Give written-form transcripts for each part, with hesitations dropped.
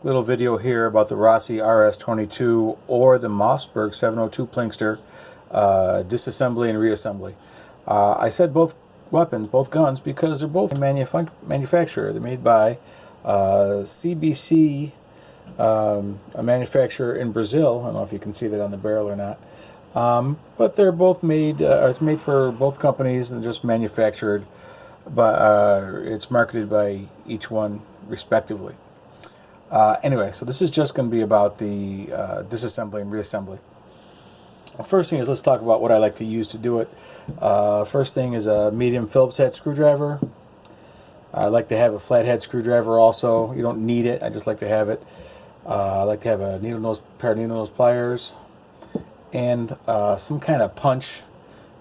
Little video here about the Rossi RS22 or the Mossberg 702 Plinkster disassembly and reassembly. I said both weapons, both guns, because they're both manufacturer. They're made by CBC, a manufacturer in Brazil. I don't know if you can see that on the barrel or not. But they're both made, it's made for both companies and just manufactured, but it's marketed by each one respectively. Anyway, so this is just going to be about the disassembly and reassembly. The first thing is, let's talk about what I like to use to do it. First thing is a medium Phillips head screwdriver. I like to have a flathead screwdriver also. You don't need it, I just like to have it. I like to have a pair of needle nose pliers and some kind of punch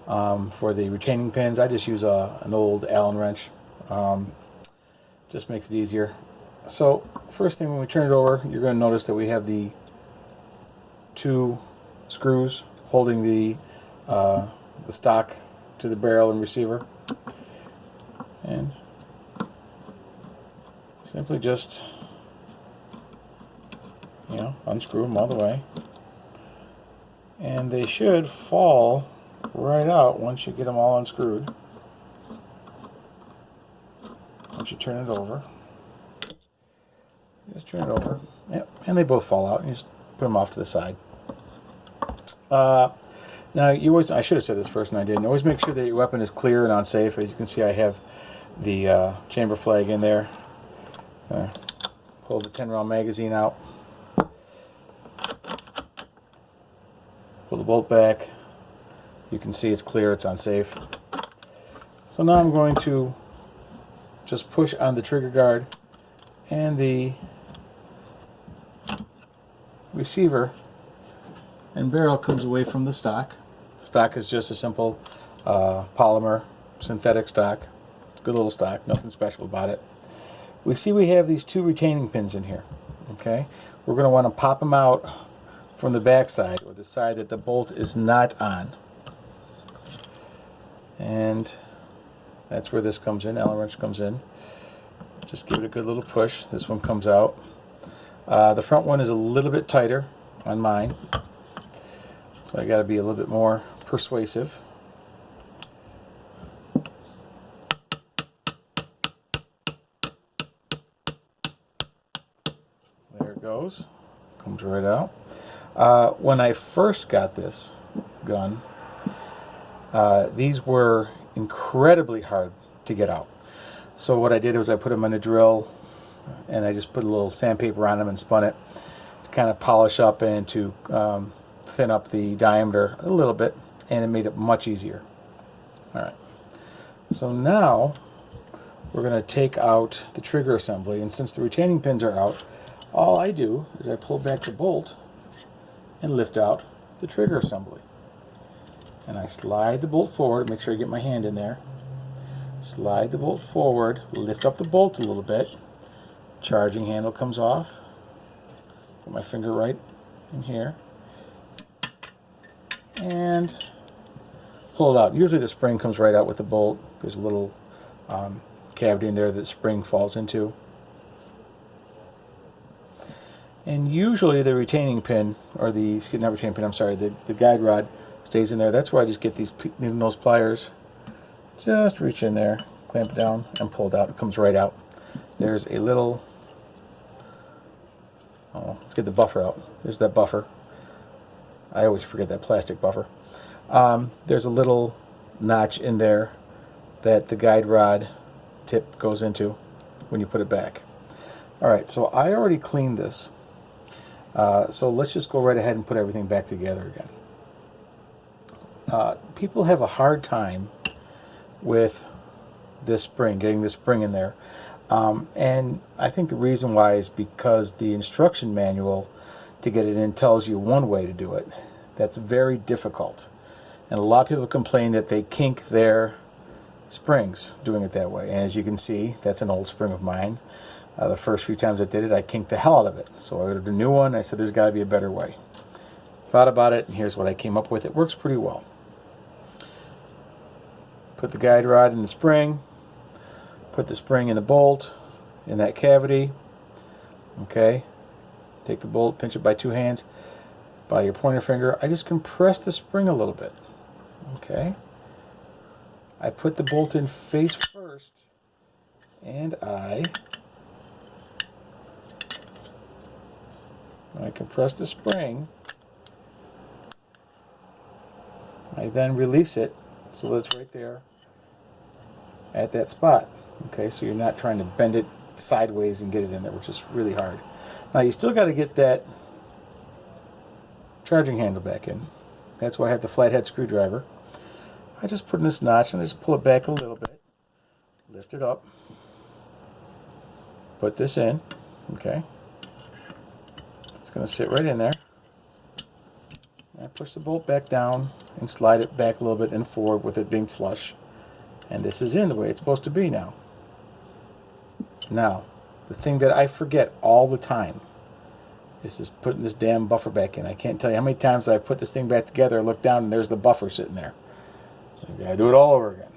for the retaining pins. I just use an old Allen wrench. Just makes it easier. So first thing, when we turn it over, you're going to notice that we have the two screws holding the stock to the barrel and receiver, and simply just unscrew them all the way, and they should fall right out once you get them all unscrewed. Once you turn it over, just turn it over. Yep, and they both fall out. You just put them off to the side. Now, I should have said this first, and I didn't. Always make sure that your weapon is clear and unsafe. As you can see, I have the chamber flag in there. Pull the 10-round magazine out. Pull the bolt back. You can see it's clear, it's unsafe. So now I'm going to just push on the trigger guard, and the receiver and barrel comes away from the stock. Stock is just a simple polymer synthetic stock. Good little stock, nothing special about it. We see we have these two retaining pins in here. Okay, we're going to want to pop them out from the back side, or the side that the bolt is not on. And that's where this comes in. Allen wrench comes in. Just give it a good little push. This one comes out. The front one is a little bit tighter on mine, so I got to be a little bit more persuasive. There it goes. Comes right out. When I first got this gun, these were incredibly hard to get out. So what I did was I put them in a drill, and I just put a little sandpaper on them and spun it to kind of polish up and to thin up the diameter a little bit, and it made it much easier. Alright, so now we're going to take out the trigger assembly, and since the retaining pins are out, all I do is I pull back the bolt and lift out the trigger assembly. And I slide the bolt forward, make sure I get my hand in there. Slide the bolt forward, lift up the bolt a little bit. Charging handle comes off. Put my finger right in here. And pull it out. Usually the spring comes right out with the bolt. There's a little cavity in there that the spring falls into. And usually the retaining pin, or the guide rod stays in there. That's where I just get these needle nose pliers. Just reach in there, clamp it down, and pull it out. It comes right out. There's a little, let's get the buffer out. There's that buffer. I always forget that plastic buffer. There's a little notch in there that the guide rod tip goes into when you put it back. Alright, so I already cleaned this. So let's just go right ahead and put everything back together again. People have a hard time with this spring, getting this spring in there. And I think the reason why is because the instruction manual to get it in tells you one way to do it. That's very difficult. And a lot of people complain that they kink their springs doing it that way. And as you can see, that's an old spring of mine. The first few times I did it, I kinked the hell out of it. So I ordered a new one. I said, there's got to be a better way. Thought about it, and here's what I came up with. It works pretty well. Put the guide rod in the spring. Put the spring in the bolt, in that cavity. Okay. Take the bolt, pinch it by 2 hands, by your pointer finger. I just compress the spring a little bit. Okay. I put the bolt in face first, and when I compress the spring, I then release it so that it's right there at that spot. Okay, so you're not trying to bend it sideways and get it in there, which is really hard. Now you still got to get that charging handle back in. That's why I have the flathead screwdriver. I just put in this notch and just pull it back a little bit, lift it up, put this in. Okay, it's going to sit right in there. I push the bolt back down and slide it back a little bit and forward with it being flush. And this is in the way it's supposed to be now. Now, the thing that I forget all the time is putting this damn buffer back in. I can't tell you how many times I've put this thing back together, look down, and there's the buffer sitting there. I gotta do it all over again.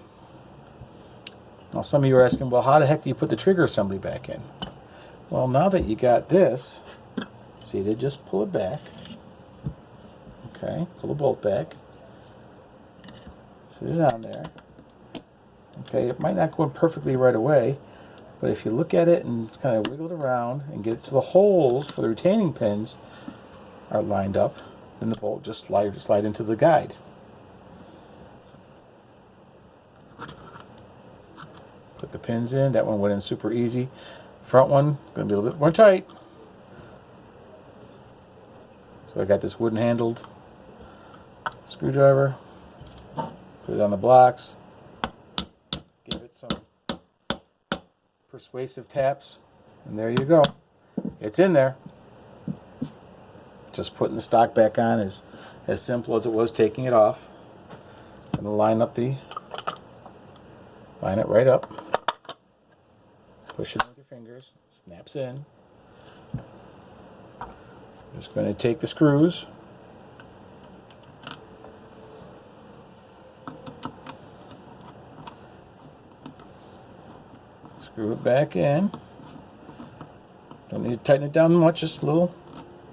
Now, some of you are asking, well, how the heck do you put the trigger assembly back in? Well, now that you got this, see, to just pull it back. Okay, pull the bolt back. Sit it on there. Okay, it might not go in perfectly right away, but if you look at it and kind of wiggle it around and get it to the holes for the retaining pins are lined up, then the bolt just slide into the guide. Put the pins in. That one went in super easy. Front one going to be a little bit more tight. So I got this wooden handled screwdriver. Put it on the blocks. Give it some persuasive taps, and there you go. It's in there. Just putting the stock back on is as simple as it was taking it off. I'm going to line it right up. Push it with your fingers. Snaps in. I'm just going to take the screws. Screw it back in. Don't need to tighten it down much, just a little.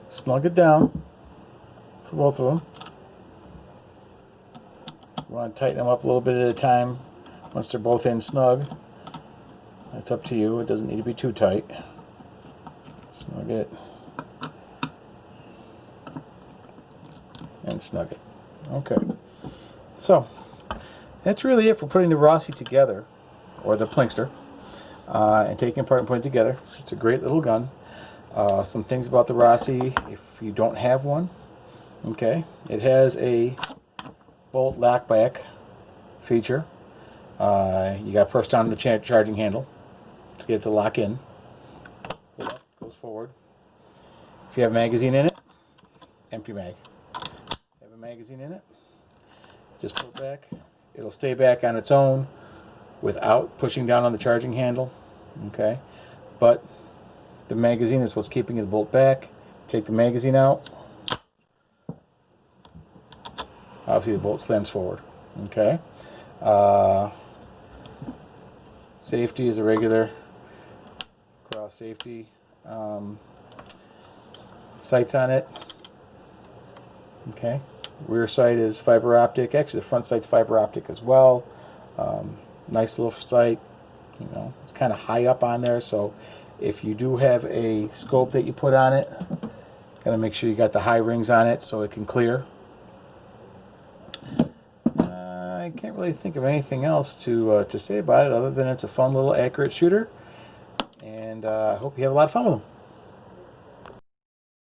Snug it down for both of them. You want to tighten them up a little bit at a time once they're both in snug. That's up to you. It doesn't need to be too tight. Snug it. And snug it. Okay. So, that's really it for putting the Rossi together, or the Plinkster. And taking apart and putting it together. It's a great little gun. Some things about the Rossi, if you don't have one, okay, it has a bolt lock back feature. You got to press down the charging handle to get it to lock in. Pull up, goes forward. If you have a magazine in it, empty mag. If you have a magazine in it, just pull it back. It'll stay back on its own without pushing down on the charging handle. Okay, but the magazine is what's keeping the bolt back. Take the magazine out. Obviously the bolt slams forward. Okay. Safety is a regular cross safety. Sights on it. Okay. Rear sight is fiber optic. Actually, the front sight's fiber optic as well. Nice little sight. You know, it's kind of high up on there, so if you do have a scope that you put on it, gotta make sure you got the high rings on it so it can clear. I can't really think of anything else to say about it other than it's a fun little accurate shooter, and I hope you have a lot of fun with them.